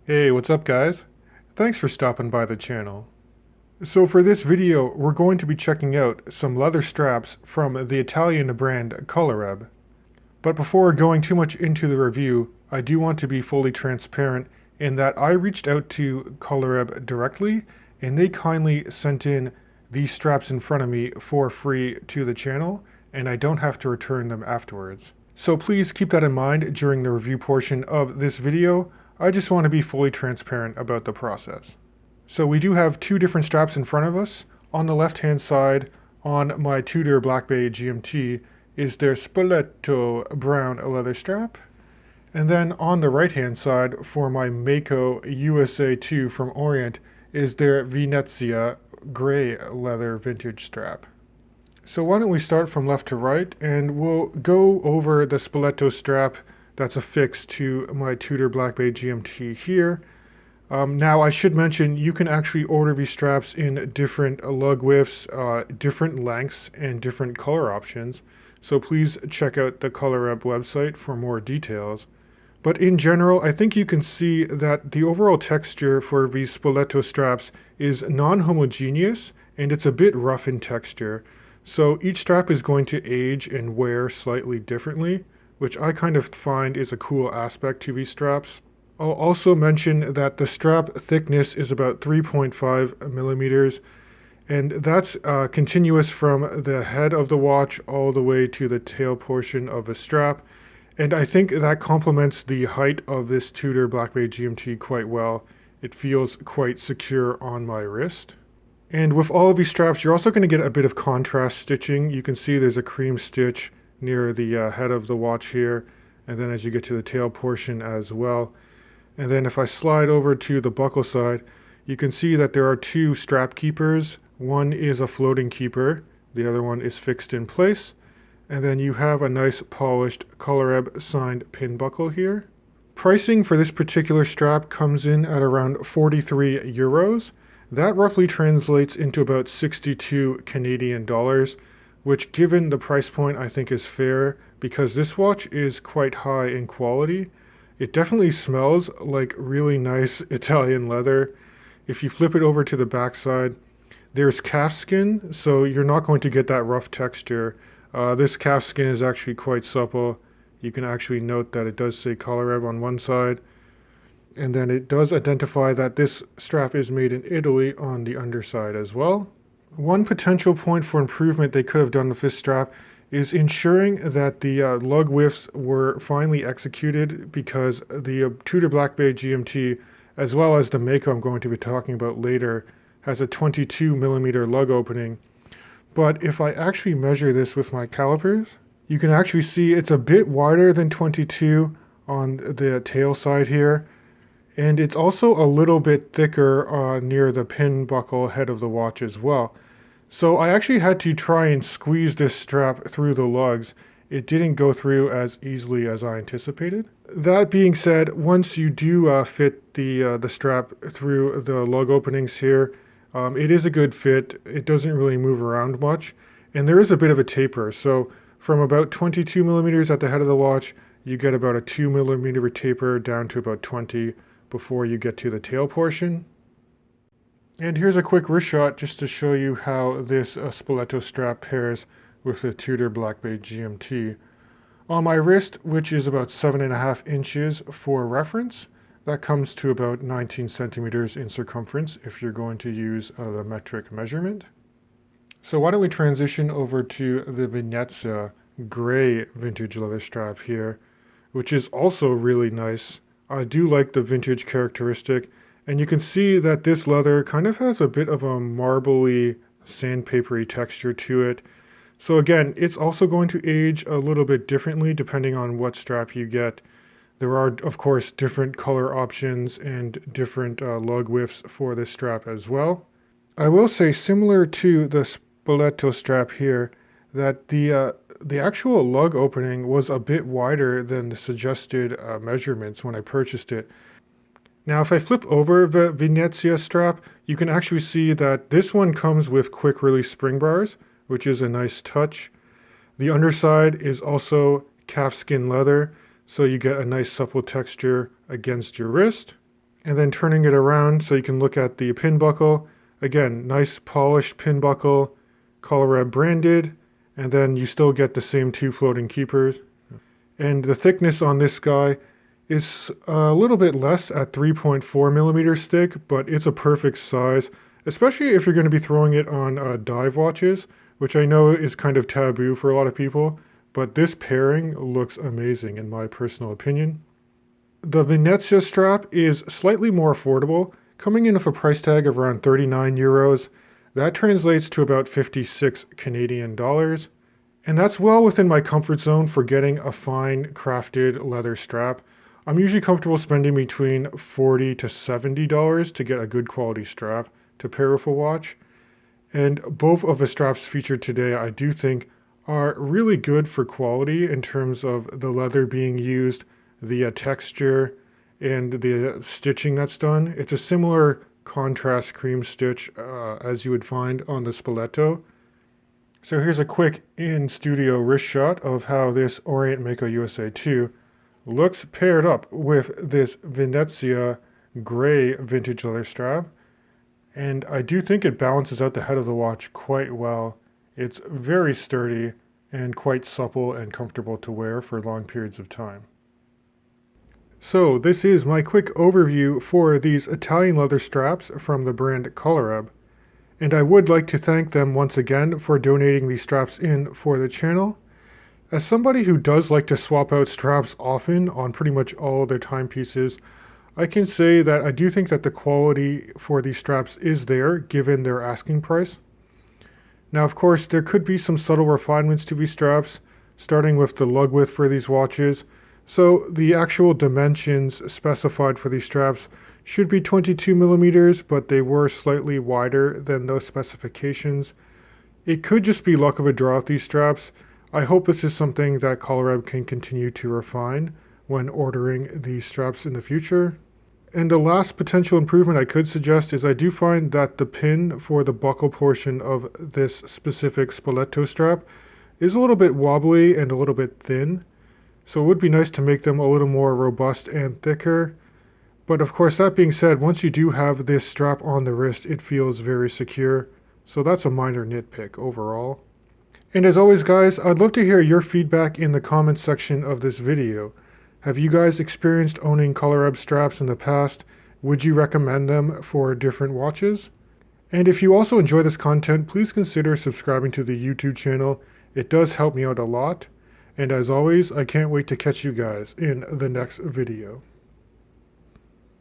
Hey, what's up guys? Thanks for stopping by the channel. So for this video, we're going to be checking out some leather straps from the Italian brand Colareb. But before going too much into the review, I do want to be fully transparent in that I reached out to Colareb directly and they kindly sent in these straps in front of me for free to the channel and I don't have to return them afterwards. So please keep that in mind during the review portion of this video. I just want to be fully transparent about the process. So we do have two different straps in front of us. On the left hand side, on my Tudor Black Bay GMT, is their Spoleto brown leather strap. And then on the right hand side, for my Mako USA 2 from Orient, is their Venezia gray leather vintage strap. So why don't we start from left to right, and we'll go over the Spoleto strap that's affixed to my Tudor Black Bay GMT here. Now I should mention you can actually order these straps in different lug widths, different lengths, and different color options. So please check out the Colareb website for more details. But in general, I think you can see that the overall texture for these Spoleto straps is non-homogeneous and it's a bit rough in texture. So each strap is going to age and wear slightly differently, which I kind of find is a cool aspect to these straps. I'll also mention that the strap thickness is about 3.5 millimeters, and that's continuous from the head of the watch all the way to the tail portion of the strap. And I think that complements the height of this Tudor Black Bay GMT quite well. It feels quite secure on my wrist. And with all of these straps, you're also going to get a bit of contrast stitching. You can see there's a cream stitch near the head of the watch here, and then as you get to the tail portion as well. And then if I slide over to the buckle side, you can see that there are two strap keepers. One is a floating keeper, the other one is fixed in place. And then you have a nice polished Colareb signed pin buckle here. Pricing for this particular strap comes in at around 43 euros. That roughly translates into about 62 Canadian dollars, which given the price point I think is fair because this watch is quite high in quality. It definitely smells like really nice Italian leather. If you flip it over to the back side, there's calfskin, so you're not going to get that rough texture. This calfskin is actually quite supple. You can actually note that it does say Colareb on one side. And then it does identify that this strap is made in Italy on the underside as well. One potential point for improvement they could have done with this strap is ensuring that the lug widths were finely executed, because the Tudor Black Bay GMT, as well as the Mako I'm going to be talking about later, has a 22 millimeter lug opening. But if I actually measure this with my calipers, you can actually see it's a bit wider than 22 on the tail side here. And it's also a little bit thicker near the pin buckle head of the watch as well. So I actually had to try and squeeze this strap through the lugs. It didn't go through as easily as I anticipated. That being said, once you do fit the strap through the lug openings here, it is a good fit. It doesn't really move around much. And there is a bit of a taper. So from about 22 millimeters at the head of the watch, you get about a 2 millimeter taper down to about 20 before you get to the tail portion. And here's a quick wrist shot just to show you how this Spoleto strap pairs with the Tudor Black Bay GMT. On my wrist, which is about 7.5 inches for reference, that comes to about 19 centimeters in circumference if you're going to use the metric measurement. So why don't we transition over to the Venezia gray vintage leather strap here, which is also really nice. I do like the vintage characteristic, and you can see that this leather kind of has a bit of a marbly, sandpapery texture to it. So again, it's also going to age a little bit differently depending on what strap you get. There are, of course, different color options and different lug widths for this strap as well. I will say, similar to the Spoleto strap here, that the actual lug opening was a bit wider than the suggested measurements when I purchased it. Now if I flip over the Venezia strap, you can actually see that this one comes with quick release spring bars, which is a nice touch. The underside is also calfskin leather, so you get a nice supple texture against your wrist. and then turning it around so you can look at the pin buckle. Again, nice polished pin buckle, Colareb branded, and then you still get the same two floating keepers. And the thickness on this guy is a little bit less at 3.4 millimeters thick, but it's a perfect size, especially if you're going to be throwing it on dive watches, which I know is kind of taboo for a lot of people, but this pairing looks amazing in my personal opinion. The Venezia strap is slightly more affordable, coming in with a price tag of around 39 euros. That translates to about 56 Canadian dollars. And that's well within my comfort zone for getting a fine crafted leather strap. I'm usually comfortable spending between $40 to $70 to get a good quality strap to pair with a watch. And both of the straps featured today I do think are really good for quality in terms of the leather being used, the texture, and the stitching that's done. It's a similar contrast cream stitch as you would find on the Spoleto. So here's a quick in-studio wrist shot of how this Orient Mako USA 2 looks paired up with this Venezia gray vintage leather strap. And I do think it balances out the head of the watch quite well. It's very sturdy and quite supple and comfortable to wear for long periods of time. So this is my quick overview for these Italian leather straps from the brand Colareb. And I would like to thank them once again for donating these straps in for the channel. As somebody who does like to swap out straps often on pretty much all their timepieces, I can say that I do think that the quality for these straps is there given their asking price. Now of course there could be some subtle refinements to these straps, starting with the lug width for these watches. So the actual dimensions specified for these straps should be 22 millimeters, but they were slightly wider than those specifications. It could just be luck of a draw with these straps. I hope this is something that Colareb can continue to refine when ordering these straps in the future. And the last potential improvement I could suggest is I do find that the pin for the buckle portion of this specific Spoleto strap is a little bit wobbly and a little bit thin. So it would be nice to make them a little more robust and thicker. But of course, that being said, once you do have this strap on the wrist, it feels very secure. So that's a minor nitpick overall. And as always guys, I'd love to hear your feedback in the comments section of this video. Have you guys experienced owning Colareb straps in the past? Would you recommend them for different watches? And if you also enjoy this content, please consider subscribing to the YouTube channel. It does help me out a lot. And as always, I can't wait to catch you guys in the next video.